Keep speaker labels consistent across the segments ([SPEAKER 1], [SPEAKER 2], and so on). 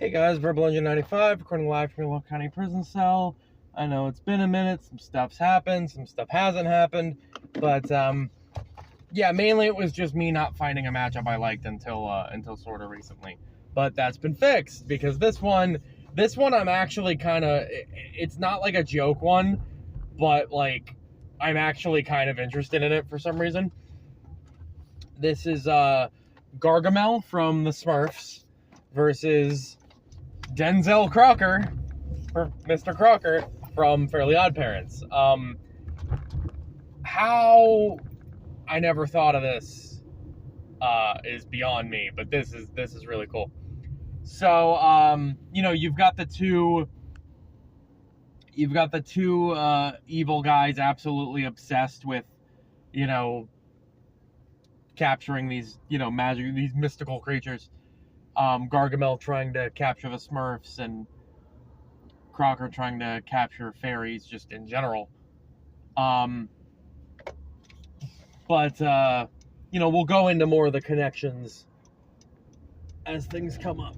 [SPEAKER 1] Hey guys, Verbal Engine 95, recording live from your local county prison cell. I know it's been a minute, some stuff's happened, some stuff hasn't happened, but yeah, mainly it was just me not finding a matchup I liked until sort of recently. But that's been fixed, because this one I'm actually kind of, it's not like a joke one, but like, I'm actually kind of interested in it for some reason. This is Gargamel from the Smurfs versus Denzel Crocker, or Mr. Crocker, from Fairly Odd Parents. How I never thought of this is beyond me, but this is really cool. So, you've got the two evil guys absolutely obsessed with, capturing these, these mystical creatures. Gargamel trying to capture the Smurfs, and Crocker trying to capture fairies just in general. But we'll go into more of the connections as things come up.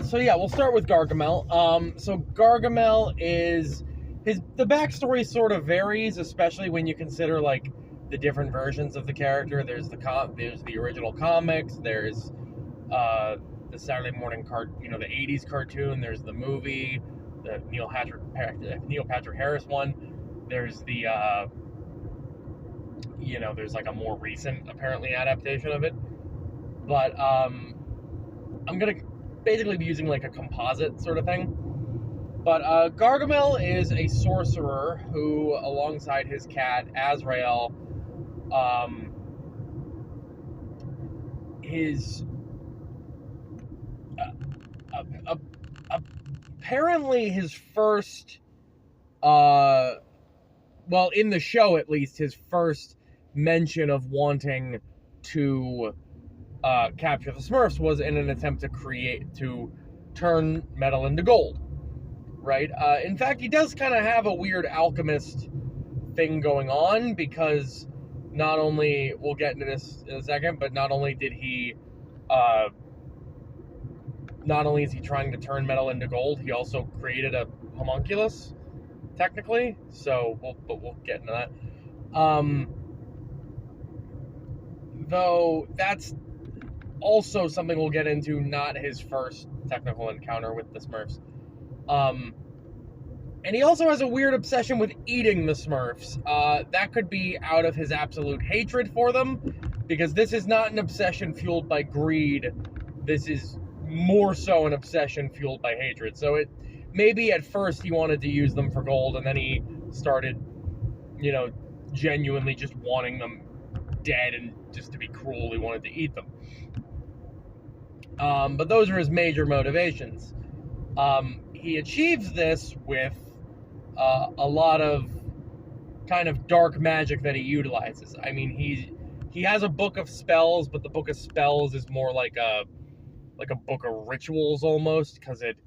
[SPEAKER 1] So yeah, we'll start with Gargamel. So Gargamel is the backstory sort of varies, especially when you consider like the different versions of the character. There's the original comics. There's the Saturday morning the 80s cartoon. There's the movie, the Neil Patrick Harris one. There's the there's like a more recent apparently adaptation of it. But I'm gonna basically be using like a composite sort of thing. But Gargamel is a sorcerer who, alongside his cat Azrael, apparently his first, in the show at least, his first mention of wanting to capture the Smurfs was in an attempt to turn metal into gold, right? In fact, he does kind of have a weird alchemist thing going on, because not only, we'll get into this in a second, but not only is he trying to turn metal into gold, he also created a homunculus, technically. So we'll get into that. Though that's also something we'll get into, not his first technical encounter with the Smurfs. And he also has a weird obsession with eating the Smurfs. That could be out of his absolute hatred for them, because this is not an obsession fueled by greed. This is more so an obsession fueled by hatred. So it maybe at first he wanted to use them for gold, and then he started, genuinely just wanting them dead, and just to be cruel, he wanted to eat them. But those are his major motivations. He achieves this with a lot of kind of dark magic that he utilizes. I mean, he has a book of spells, but the book of spells is more like a book of rituals almost, because it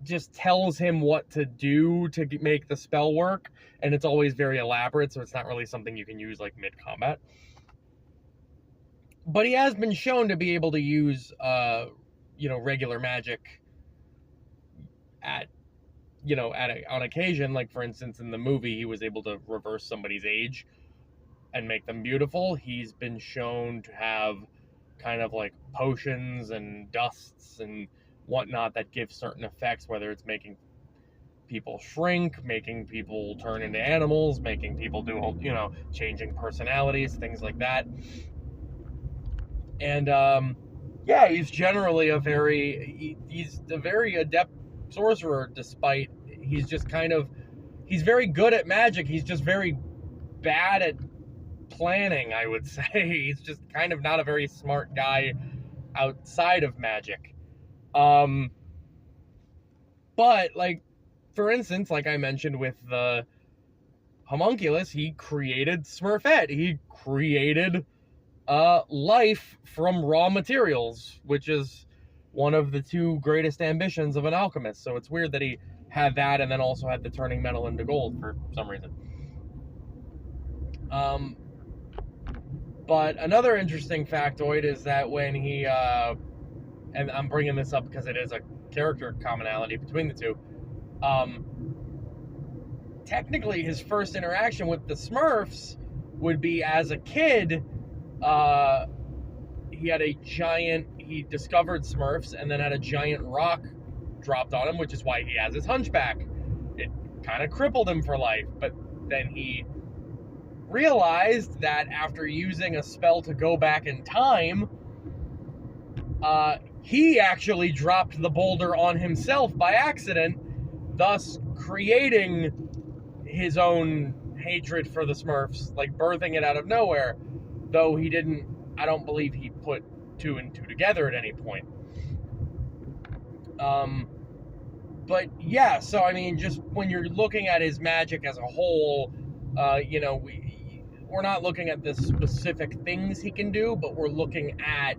[SPEAKER 1] just tells him what to do to make the spell work, and it's always very elaborate, so it's not really something you can use like mid-combat. But he has been shown to be able to use regular magic on occasion. Like, for instance, in the movie, he was able to reverse somebody's age and make them beautiful. He's been shown to have kind of like potions and dusts and whatnot that give certain effects, whether it's making people shrink, making people turn into animals, making people do, changing personalities, things like that. And he's generally he's a very adept sorcerer, despite he's very good at magic. He's just very bad at planning, I would say. He's just kind of not a very smart guy outside of magic. But, like, for instance, like I mentioned with the homunculus, he created Smurfette. He created life from raw materials, which is one of the two greatest ambitions of an alchemist. So it's weird that he had that and then also had the turning metal into gold for some reason. But another interesting factoid is that when he, and I'm bringing this up because it is a character commonality between the two, technically his first interaction with the Smurfs would be as a kid. He discovered Smurfs and then had a giant rock dropped on him, which is why he has his hunchback. It kind of crippled him for life, but then he realized that after using a spell to go back in time, he actually dropped the boulder on himself by accident, thus creating his own hatred for the Smurfs, like birthing it out of nowhere, though I don't believe he put 2 and 2 together at any point. But yeah, so I mean, just when you're looking at his magic as a whole, we're not looking at the specific things he can do, but we're looking at,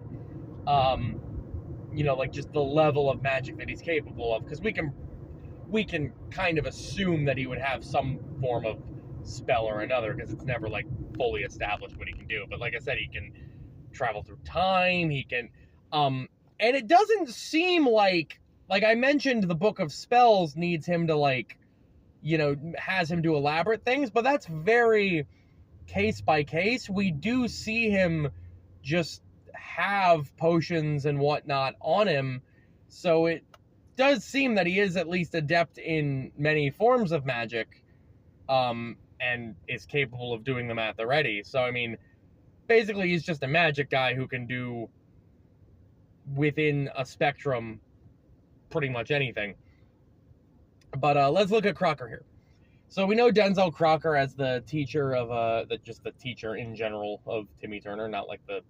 [SPEAKER 1] like just the level of magic that he's capable of, because we can kind of assume that he would have some form of spell or another, because it's never like fully established what he can do. But like I said, he can travel through time, he can, and it doesn't seem like I mentioned, the Book of Spells needs him to has him do elaborate things, but that's very case by case. We do see him just have potions and whatnot on him, so it does seem that he is at least adept in many forms of magic, and is capable of doing them at the ready. So I mean, basically he's just a magic guy who can do within a spectrum pretty much anything. But let's look at Crocker here. So we know Denzel Crocker as the teacher of just the teacher in general of Timmy Turner, not like the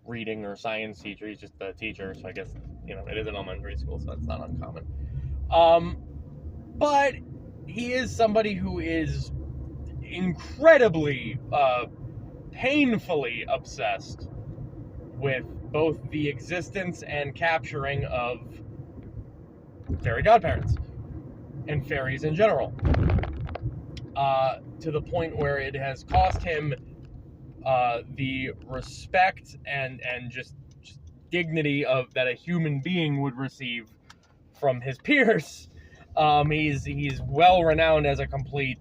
[SPEAKER 1] reading or science teacher. He's just the teacher. So I guess it is an elementary school, so that's not uncommon. But he is somebody who is incredibly, painfully obsessed with both the existence and capturing of fairy godparents and fairies in general, to the point where it has cost him the respect and just dignity that a human being would receive from his peers. He's well renowned as a complete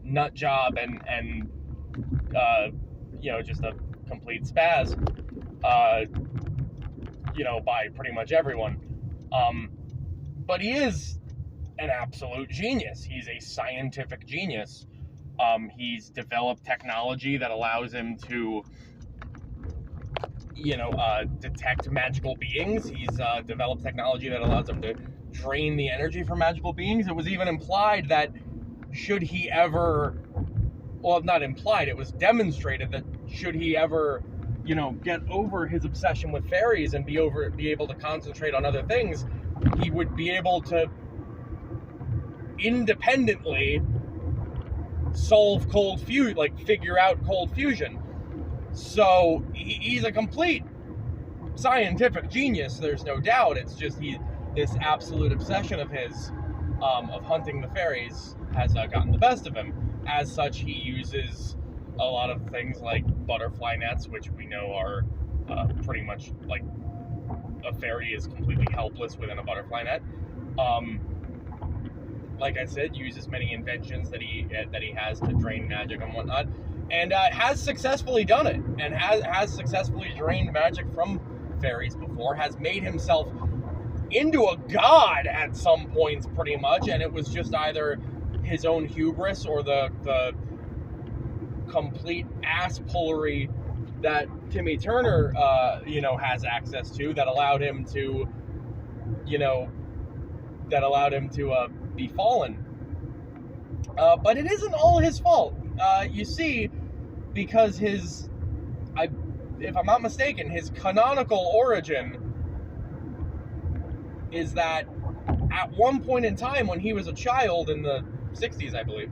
[SPEAKER 1] nut job and just a complete spaz, by pretty much everyone. But he is an absolute genius. He's a scientific genius. He's developed technology that allows him to, detect magical beings. He's developed technology that allows him to drain the energy from magical beings. It was even implied that should he ever, well, not implied, it was demonstrated that should he ever, get over his obsession with fairies and be able to concentrate on other things, he would be able to independently solve figure out cold fusion. So he's a complete scientific genius, there's no doubt. It's just this absolute obsession of his, of hunting the fairies, has gotten the best of him. As such, he uses a lot of things like butterfly nets, which we know are pretty much like a fairy is completely helpless within a butterfly net. Like I said, uses many inventions that he has to drain magic and whatnot, and has successfully done it, and has successfully drained magic from fairies before, has made himself into a god at some points pretty much, and it was just either his own hubris or the complete asspolery that Timmy Turner has access to that allowed him to be fallen. But it isn't all his fault. You see, because if I'm not mistaken, his canonical origin is that at one point in time when he was a child in the 60s, I believe,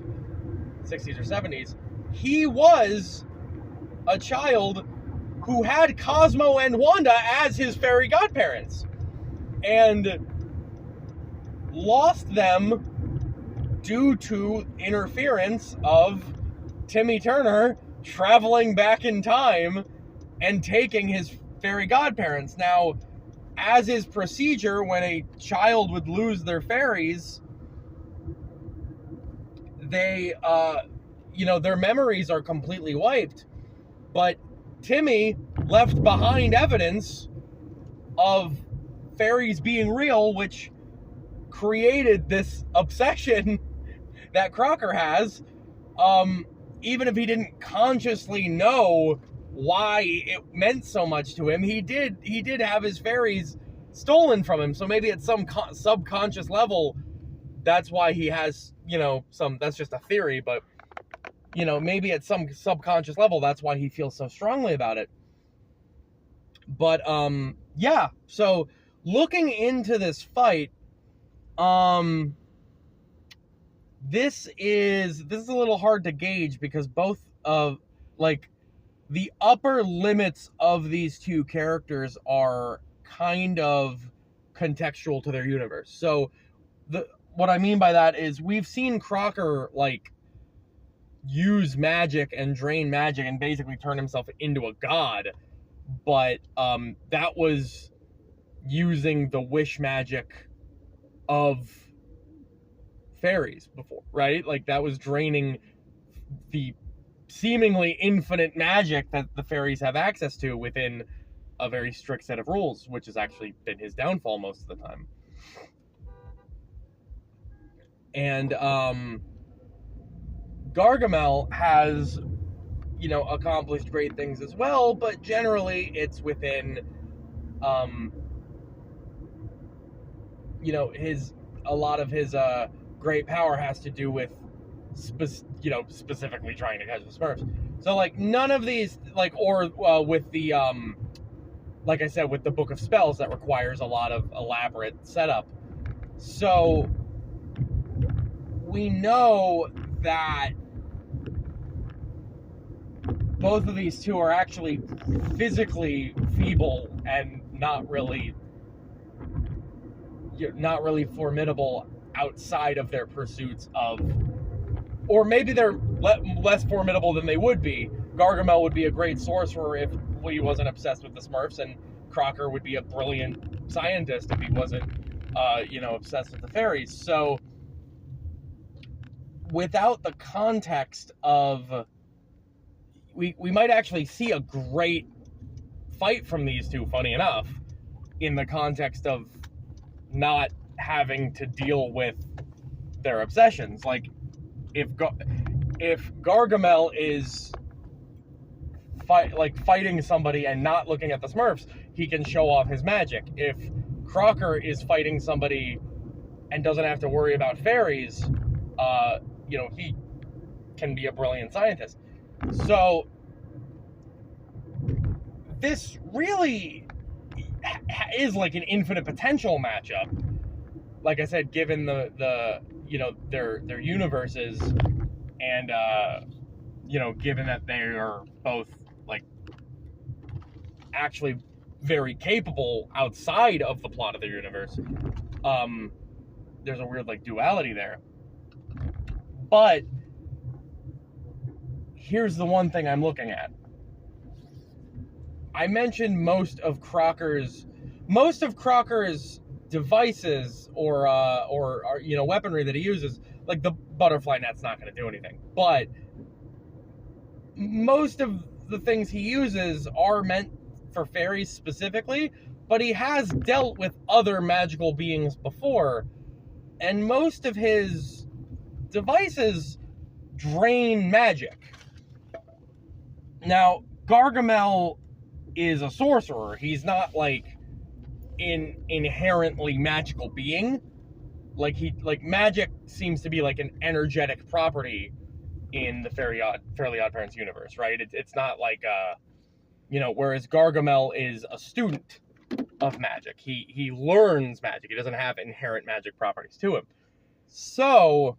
[SPEAKER 1] 60s or 70s, he was a child who had Cosmo and Wanda as his fairy godparents, and lost them due to interference of Timmy Turner traveling back in time and taking his fairy godparents. Now, as is procedure, when a child would lose their fairies, they, their memories are completely wiped. But Timmy left behind evidence of fairies being real, which created this obsession that Crocker has. Even if he didn't consciously know why it meant so much to him, he did have his fairies stolen from him. So maybe at some subconscious level, that's why he has, that's just a theory, but maybe at some subconscious level, that's why he feels so strongly about it. But yeah, so looking into this fight, this is a little hard to gauge because both of the upper limits of these two characters are kind of contextual to their universe. So what I mean by that is we've seen Crocker use magic and drain magic and basically turn himself into a god, but that was using the wish magic of fairies before, right? That was draining the seemingly infinite magic that the fairies have access to within a very strict set of rules, which has actually been his downfall most of the time. And Gargamel has, accomplished great things as well, but generally it's within, a lot of his great power has to do with, specifically trying to catch the Smurfs. So, none of these, with the, like I said, with the Book of Spells, that requires a lot of elaborate setup. So, we know that both of these two are actually physically feeble and not really formidable outside of their pursuits of, or maybe they're less formidable than they would be. Gargamel would be a great sorcerer if he wasn't obsessed with the Smurfs, and Crocker would be a brilliant scientist if he wasn't, obsessed with the fairies. So, without the context of, we might actually see a great fight from these two, funny enough, in the context of not having to deal with their obsessions. If Gargamel is fighting somebody and not looking at the Smurfs, he can show off his magic. If Crocker is fighting somebody and doesn't have to worry about fairies, he can be a brilliant scientist. So this really is an infinite potential matchup. Like I said, given their universes, and given that they are both actually very capable outside of the plot of their universe, there's a weird duality there. But here's the one thing I'm looking at. I mentioned most of Crocker's devices or weaponry that he uses, the butterfly net's not going to do anything. But most of the things he uses are meant for fairies specifically, but he has dealt with other magical beings before, and most of his devices drain magic. Now, Gargamel is a sorcerer. He's not an inherently magical being. Magic seems to be an energetic property in the Fairly Odd Parents universe, right? It's not whereas Gargamel is a student of magic. He learns magic. He doesn't have inherent magic properties to him. So,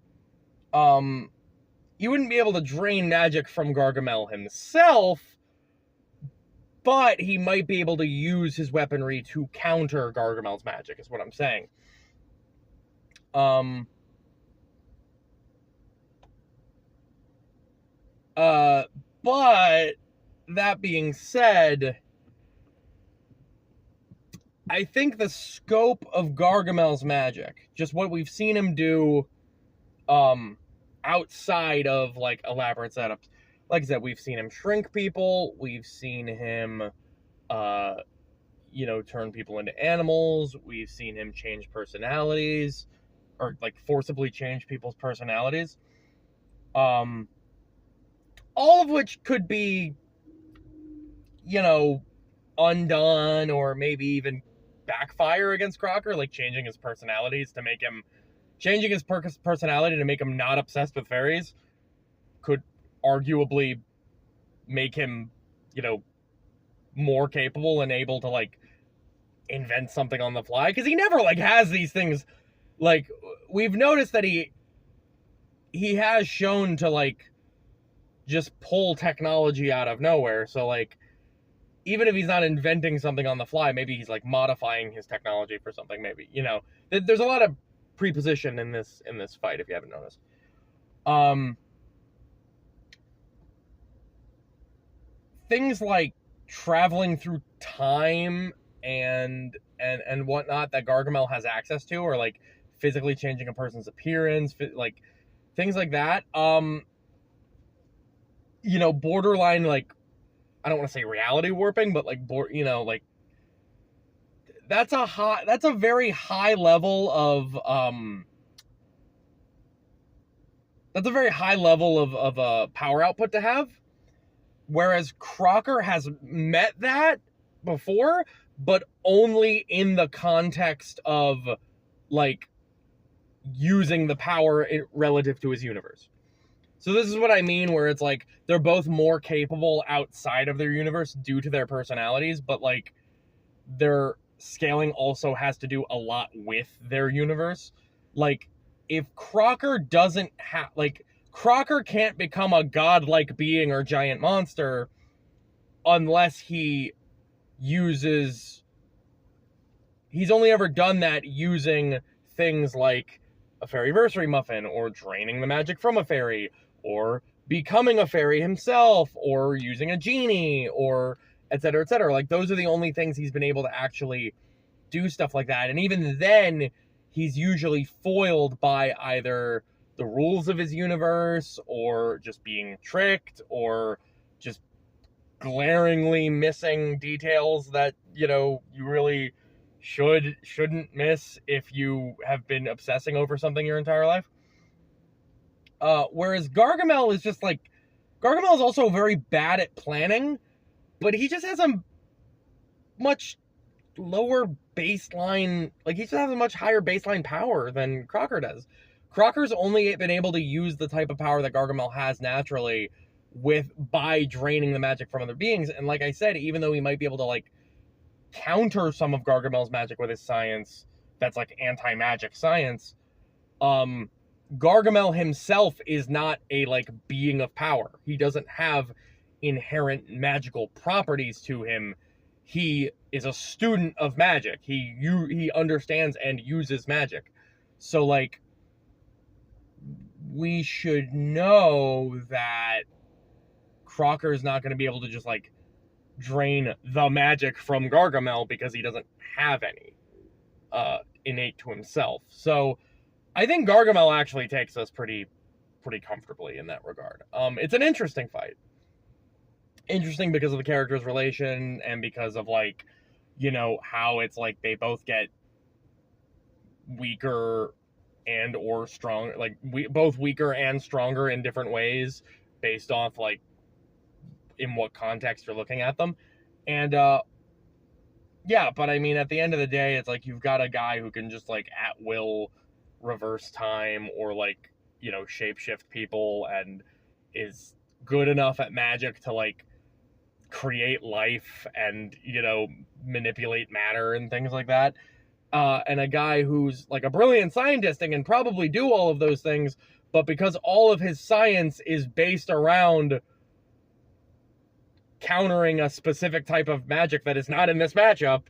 [SPEAKER 1] you wouldn't be able to drain magic from Gargamel himself, but he might be able to use his weaponry to counter Gargamel's magic, is what I'm saying. But that being said, I think the scope of Gargamel's magic, just what we've seen him do outside of like elaborate setups. Like I said, we've seen him shrink people, we've seen him turn people into animals, we've seen him change personalities, or like forcibly change people's personalities. All of which could be, undone or maybe even backfire against Crocker, like changing his personality to make him not obsessed with fairies could arguably make him, more capable and able to like invent something on the fly, because he never like has these things. Like, we've noticed that he has shown to like just pull technology out of nowhere. So like, even if he's not inventing something on the fly, maybe he's like modifying his technology for something. Maybe, there's a lot of preposition in this fight, if you haven't noticed. Things like traveling through time and whatnot that Gargamel has access to, or like physically changing a person's appearance, like things like that. Borderline, like, I don't want to say reality warping, but like, like that's a very high level of power output to have. Whereas Crocker has met that before, but only in the context of like using the power relative to his universe. So this is what I mean, where it's like they're both more capable outside of their universe due to their personalities, but like their scaling also has to do a lot with their universe. Like, if Crocker doesn't have, like, Crocker can't become a godlike being or giant monster unless he's only ever done that using things like a fairyversary muffin, or draining the magic from a fairy, or becoming a fairy himself, or using a genie, or etc., etc. Like, those are the only things he's been able to actually do stuff like that. And even then, he's usually foiled by either the rules of his universe, or just being tricked, or just glaringly missing details that, you really shouldn't miss if you have been obsessing over something your entire life. Whereas Gargamel is just like, Gargamel is also very bad at planning, but he just has a much lower baseline, like he just has a much higher baseline power than Crocker does. Crocker's only been able to use the type of power that Gargamel has naturally by draining the magic from other beings. And like I said, even though he might be able to like counter some of Gargamel's magic with his science, that's like anti-magic science, Gargamel himself is not a like being of power. He doesn't have inherent magical properties to him. He is a student of magic. He understands and uses magic. So like, we should know that Crocker is not going to be able to just like drain the magic from Gargamel, because he doesn't have any innate to himself. So I think Gargamel actually takes us pretty comfortably in that regard. It's an interesting fight. Interesting because of the characters' relation, and because of like, how it's like they both get weaker and or strong, like both weaker and stronger in different ways based off like in what context you're looking at them. And yeah, but I mean, at the end of the day, it's like you've got a guy who can just like at will reverse time, or like, shapeshift people, and is good enough at magic to like create life and, manipulate matter and things like that. And a guy who's like a brilliant scientist and can probably do all of those things, but because all of his science is based around countering a specific type of magic that is not in this matchup,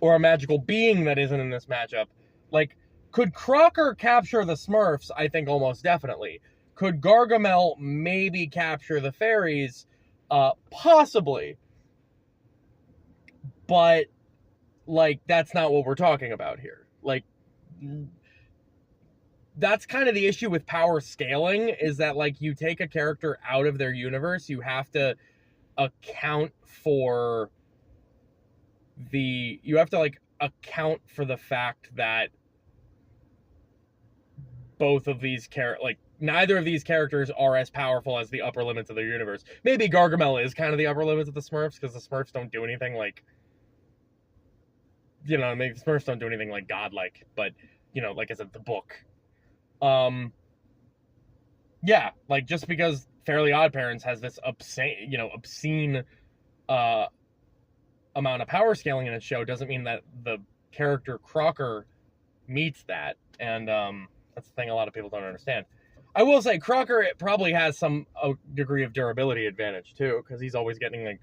[SPEAKER 1] or a magical being that isn't in this matchup. Like, could Crocker capture the Smurfs? I think almost definitely. Could Gargamel maybe capture the fairies? Possibly. But, like, that's not what we're talking about here. Like, that's kind of the issue with power scaling, is that, like, you take a character out of their universe, you have to account for the fact that both of these neither of these characters are as powerful as the upper limits of their universe. Maybe Gargamel is kind of the upper limits of the Smurfs, because the Smurfs don't do anything like, maybe the Smurfs don't do anything like godlike, but, like I said, the book. Yeah, like, just because Fairly Odd Parents has this obscene amount of power scaling in its show doesn't mean that the character Crocker meets that, and that's the thing a lot of people don't understand. I will say Crocker probably has some degree of durability advantage too, because he's always getting like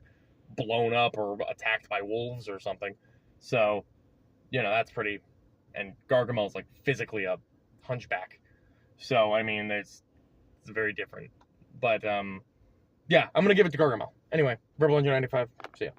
[SPEAKER 1] blown up or attacked by wolves or something. So, that's pretty. And Gargamel's like physically a hunchback, so I mean, it's very different. But yeah, I'm gonna give it to Gargamel. Anyway, Rebel Engine 95. See ya.